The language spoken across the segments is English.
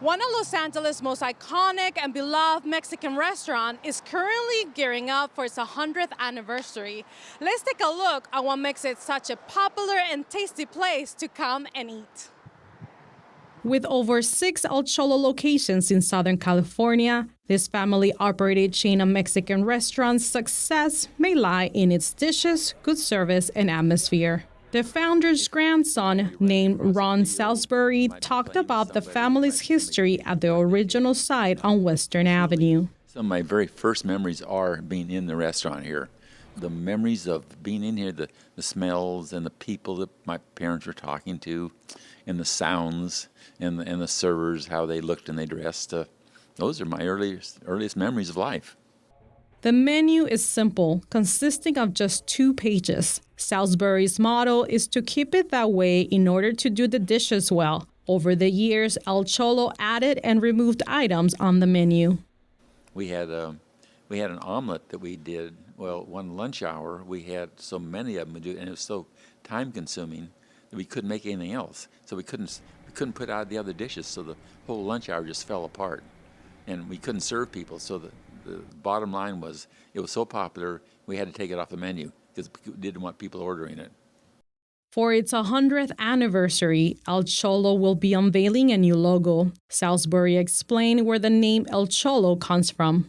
One of Los Angeles' most iconic and beloved Mexican restaurant is currently gearing up for its 100th anniversary. Let's take a look at what makes it such a popular and tasty place to come and eat. With over 6 El Cholo locations in Southern California, this family-operated chain of Mexican restaurants' success may lie in its dishes, good service, and atmosphere. The founder's grandson, named Ron Salisbury, talked about the family's history at the original site on Western Avenue. Some of my very first memories are being in the restaurant here. The memories of being in here, the smells and the people that my parents were talking to, and the sounds and the servers, how they looked and they dressed. Those are my earliest memories of life. The menu is simple, consisting of just 2 pages. Salisbury's motto is to keep it that way in order to do the dishes well. Over the years, El Cholo added and removed items on the menu. We had an omelet that we did. Well, one lunch hour, we had so many of them to do, and it was so time-consuming that we couldn't make anything else. So we couldn't put out the other dishes, so the whole lunch hour just fell apart. And we couldn't serve people, so the bottom line was it was so popular we had to take it off the menu because we didn't want people ordering it. For its 100th anniversary, El Cholo will be unveiling a new logo. Salisbury explained where the name El Cholo comes from.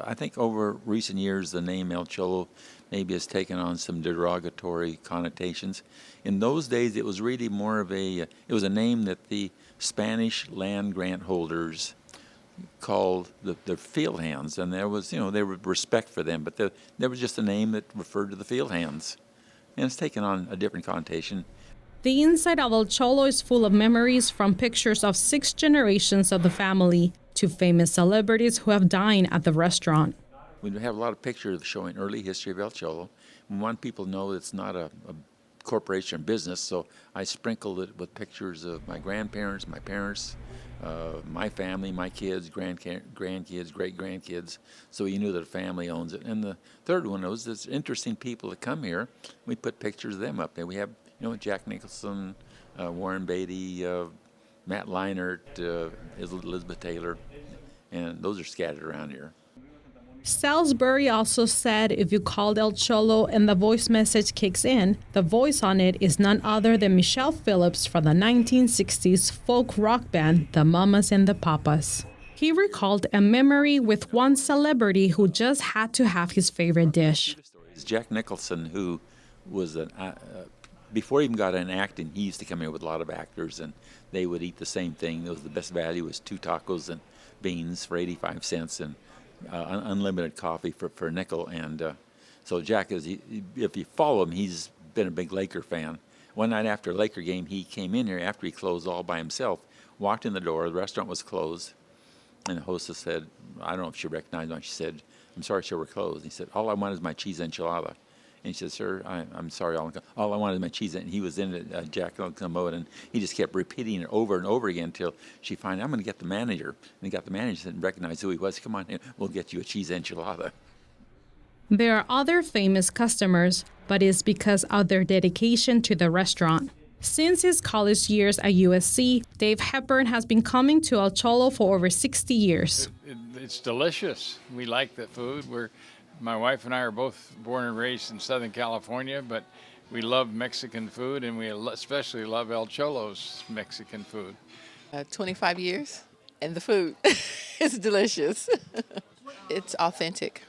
I think over recent years the name El Cholo maybe has taken on some derogatory connotations. In those days it was really more of it was a name that the Spanish land grant holders called the field hands, and there was, there was respect for them, but there was just a name that referred to the field hands, and it's taken on a different connotation. The inside of El Cholo is full of memories, from pictures of 6 generations of the family to famous celebrities who have dined at the restaurant. We have a lot of pictures showing early history of El Cholo. We want people to know it's not a corporation business, so I sprinkled it with pictures of my grandparents, my parents, my family, my kids, grandkids, great-grandkids, so you knew that a family owns it. And the third one was this interesting people that come here. We put pictures of them up there. We have, Jack Nicholson, Warren Beatty, Matt Leinart, Elizabeth Taylor, and those are scattered around here. Salisbury also said if you called El Cholo and the voice message kicks in, the voice on it is none other than Michelle Phillips from the 1960s folk rock band, the Mamas and the Papas. He recalled a memory with one celebrity who just had to have his favorite dish. It's Jack Nicholson, who was before he even got into acting, he used to come here with a lot of actors, and they would eat the same thing. It was the best value was 2 tacos and beans for 85 cents, and unlimited coffee for a nickel. And so Jack if you follow him, he's been a big Laker fan. One night after a Laker game, he came in here after he closed all by himself, walked in the door, the restaurant was closed, and the hostess said, I don't know if she recognized him, she said, I'm sorry, sir, we're closed. He said, all I want is my cheese enchilada. And he said, sir, I'm sorry, all I want is my cheese. And he was in it, Jack mode, and he just kept repeating it over and over again until she finally, I'm going to get the manager. And he got the manager and recognized who he was. Come on, we'll get you a cheese enchilada. There are other famous customers, but it's because of their dedication to the restaurant. Since his college years at USC, Dave Hepburn has been coming to El Cholo for over 60 years. It's delicious. We like the food. My wife and I are both born and raised in Southern California, but we love Mexican food, and we especially love El Cholo's Mexican food. 25 years, and the food is delicious. It's authentic.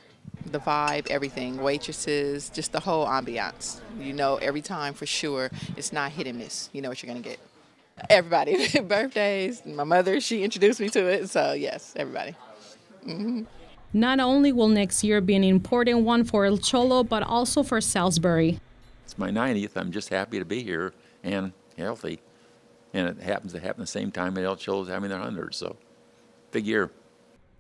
The vibe, everything, waitresses, just the whole ambiance. Every time for sure, it's not hit and miss. You know what you're going to get. Everybody, birthdays, my mother, she introduced me to it, so yes, everybody. Mm-hmm. Not only will next year be an important one for El Cholo, but also for Salisbury. It's my 90th. I'm just happy to be here and healthy. And it happens to happen the same time that El Cholo's having their 100th, so big year.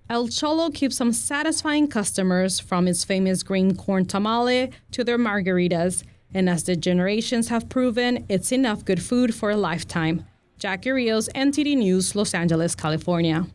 El Cholo keeps some satisfying customers, from its famous green corn tamale to their margaritas. And as the generations have proven, it's enough good food for a lifetime. Jackie Rios, NTD News, Los Angeles, California.